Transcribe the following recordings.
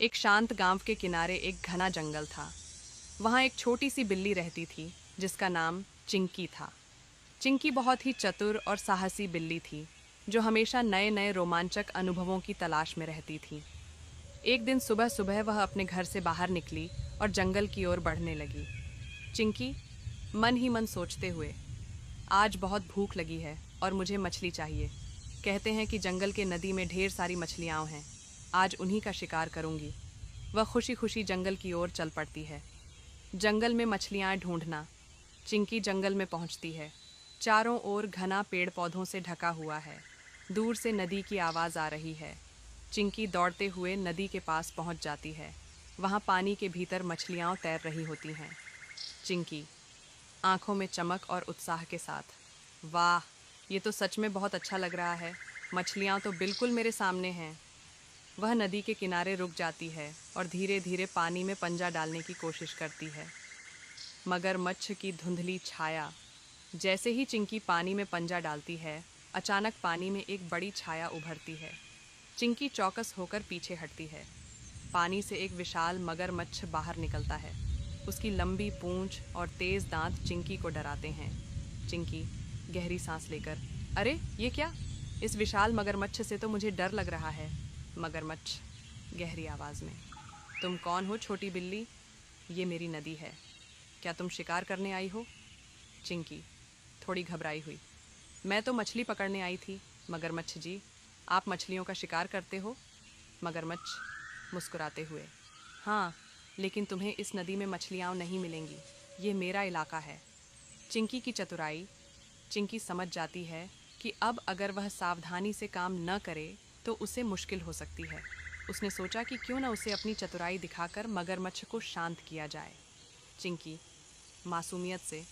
एक शांत गांव के किनारे एक घना जंगल था। वहाँ एक छोटी सी बिल्ली रहती थी जिसका नाम चिंकी था। चिंकी बहुत ही चतुर और साहसी बिल्ली थी जो हमेशा नए नए रोमांचक अनुभवों की तलाश में रहती थी। एक दिन सुबह सुबह वह अपने घर से बाहर निकली और जंगल की ओर बढ़ने लगी। चिंकी मन ही मन सोचते हुए, आज बहुत भूख लगी है और मुझे मछली चाहिए। कहते हैं कि जंगल के नदी में ढेर सारी मछलियाँ हैं। आज उन्हीं का शिकार करूंगी। वह खुशी खुशी जंगल की ओर चल पड़ती है। जंगल में मछलियाँ ढूंढना। चिंकी जंगल में पहुंचती है। चारों ओर घना पेड़ पौधों से ढका हुआ है। दूर से नदी की आवाज़ आ रही है। चिंकी दौड़ते हुए नदी के पास पहुंच जाती है। वहाँ पानी के भीतर मछलियाँ तैर रही होती हैं। चिंकी आंखों में चमक और उत्साह के साथ, वाह, ये तो सच में बहुत अच्छा लग रहा है। मछलियाँ तो बिल्कुल मेरे सामने हैं। वह नदी के किनारे रुक जाती है और धीरे धीरे पानी में पंजा डालने की कोशिश करती है। मगरमच्छ की धुंधली छाया। जैसे ही चिंकी पानी में पंजा डालती है, अचानक पानी में एक बड़ी छाया उभरती है। चिंकी चौकस होकर पीछे हटती है। पानी से एक विशाल मगरमच्छ बाहर निकलता है। उसकी लंबी पूंछ और तेज दांत चिंकी को डराते हैं। चिंकी गहरी सांस लेकर, अरे ये क्या? इस विशाल मगरमच्छ से तो मुझे डर लग रहा है। मगरमच्छ गहरी आवाज़ में, तुम कौन हो छोटी बिल्ली? ये मेरी नदी है। क्या तुम शिकार करने आई हो? चिंकी थोड़ी घबराई हुई, मैं तो मछली पकड़ने आई थी। मगरमच्छ जी, आप मछलियों का शिकार करते हो? मगरमच्छ मुस्कुराते हुए, हाँ, लेकिन तुम्हें इस नदी में मछलियाँ नहीं मिलेंगी। ये मेरा इलाका है। चिंकी की चतुराई। चिंकी समझ जाती है कि अब अगर वह सावधानी से काम न करे तो उसे मुश्किल हो सकती है। उसने सोचा कि क्यों न उसे अपनी चतुराई दिखाकर मगरमच्छ को शांत किया जाए। चिंकी मासूमियत से,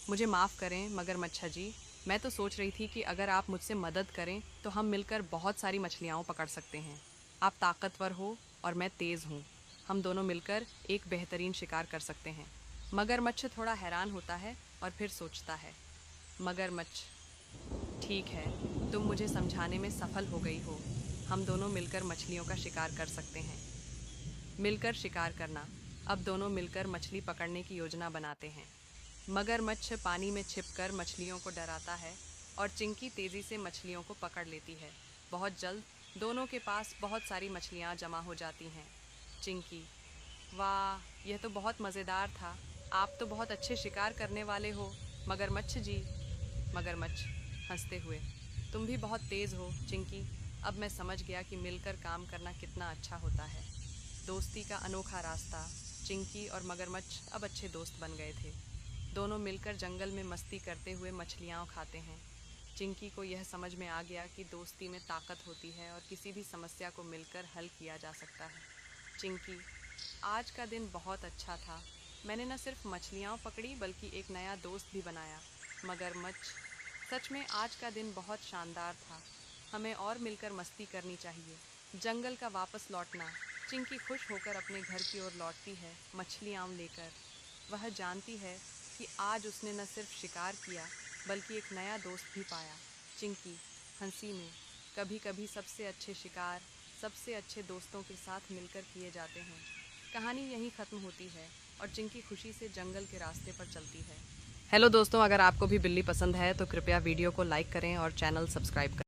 मुझे माफ़ करें मगरमच्छ जी, मैं तो सोच रही थी कि अगर आप मुझसे मदद करें तो हम मिलकर बहुत सारी मछलियाँ पकड़ सकते हैं। आप ताकतवर हो और मैं तेज़ हूँ। हम दोनों मिलकर एक बेहतरीन शिकार कर सकते हैं। मगरमच्छ थोड़ा हैरान होता है और फिर सोचता है। मगरमच्छ, ठीक है, तुम मुझे समझाने में सफल हो गई हो। हम दोनों मिलकर मछलियों का शिकार कर सकते हैं। मिलकर शिकार करना। अब दोनों मिलकर मछली पकड़ने की योजना बनाते हैं। मगरमच्छ पानी में छिपकर मछलियों को डराता है और चिंकी तेज़ी से मछलियों को पकड़ लेती है। बहुत जल्द दोनों के पास बहुत सारी मछलियाँ जमा हो जाती हैं। चिंकी, वाह, यह तो बहुत मज़ेदार था। आप तो बहुत अच्छे शिकार करने वाले हो मगरमच्छ जी। मगरमच्छ हंसते हुए, तुम भी बहुत तेज़ हो चिंकी। अब मैं समझ गया कि मिलकर काम करना कितना अच्छा होता है। दोस्ती का अनोखा रास्ता। चिंकी और मगरमच्छ अब अच्छे दोस्त बन गए थे। दोनों मिलकर जंगल में मस्ती करते हुए मछलियाँ खाते हैं। चिंकी को यह समझ में आ गया कि दोस्ती में ताकत होती है और किसी भी समस्या को मिलकर हल किया जा सकता है। चिंकी, आज का दिन बहुत अच्छा था। मैंने न सिर्फ मछलियाँ पकड़ी बल्कि एक नया दोस्त भी बनाया। मगरमच्छ, सच में आज का दिन बहुत शानदार था। हमें और मिलकर मस्ती करनी चाहिए। जंगल का वापस लौटना। चिंकी खुश होकर अपने घर की ओर लौटती है, मछलियाँ लेकर। वह जानती है कि आज उसने न सिर्फ शिकार किया बल्कि एक नया दोस्त भी पाया। चिंकी हंसी में, कभी कभी सबसे अच्छे शिकार सबसे अच्छे दोस्तों के साथ मिलकर किए जाते हैं। कहानी यहीं ख़त्म होती है और चिंकी खुशी से जंगल के रास्ते पर चलती है। हेलो दोस्तों, अगर आपको भी बिल्ली पसंद है तो कृपया वीडियो को लाइक करें और चैनल सब्सक्राइब करें।